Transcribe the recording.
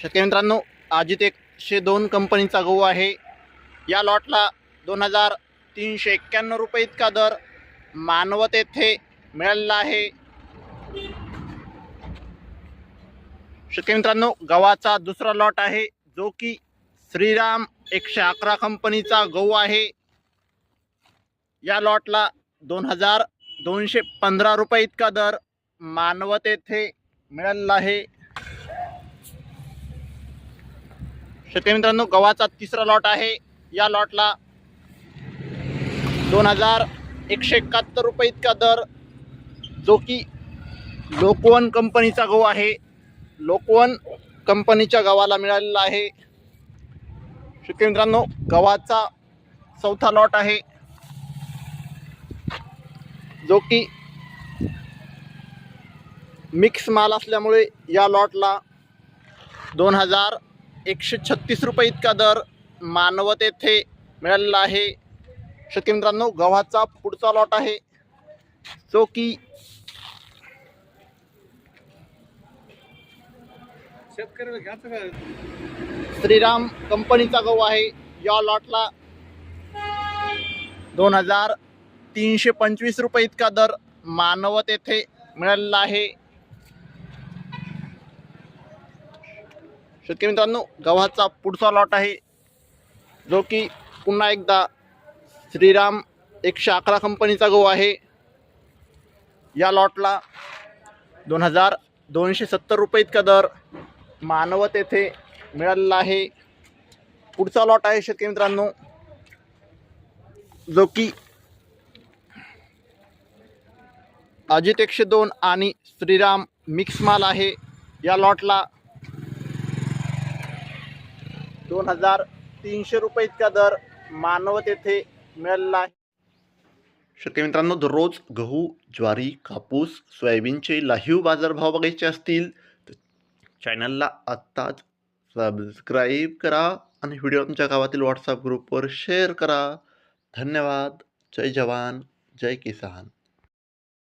शेतकरी मित्रांनो, अजित 102 कंपनीचा गहू आहे। या लॉटला 2391 रुपये इतका दर मानवत येथे मिळालेला आहे। शेतकरी मित्रांनो, गव्हाचा दुसरा लॉट आहे जो की श्रीराम 111 कंपनीचा गहू आहे। या लॉटला 2215 रुपये इतका दर मानवत येथे मिळालेला आहे। शेतकरी मित्रांनो, गव्हाचा तिसरा लॉट आहे। या लॉटला 2171 रुपये इतका दर जो की लोकवन कंपनीचा गहू आहे। लोकवन कंपनीच्या गव्हाला मिळालेला आहे। शेतकरी मित्रांनो, गव्हाचा चौथा लॉट आहे जो की मिक्स माल असल्यामुळे या लॉटला 2136 रुपये इतका दर मानवत येथे मिळालेला आहे। शेतकरी मित्रांनो, गव्हाचा पुढचा लॉट आहे जो की श्रीराम कंपनीचा गहू आहे। या लॉटला 2325 रुपये इतका दर मानवत येथे मिळालेला आहे। शेतकरी मित्रांनो, गव्हाचा पुढचा लॉट आहे जो की पुन्हा एकदा श्रीराम 111 कंपनीचा गहू आहे। या लॉटला 2270 रुपये इतका दर मानवत येथे मिळालेला आहे। पुढचा लॉट आहे शेतकरी मित्रांनो जो की अजित 102 आणि श्रीराम मिक्स माल आहे। या लॉटला 2300 रुपये इतका दर मानवत येथे मिळालेला आहे। शेतकरी मित्रांनो, दररोज गहू, ज्वारी, कापूस, सोयाबीनचे लाईव्ह बाजारभाव बघायचे असतील तर चॅनलला आत्ताच सबस्क्राईब करा आणि व्हिडिओ तुमच्या गावातील व्हॉट्सअप ग्रुपवर शेअर करा। धन्यवाद। जय जवान, जय किसान।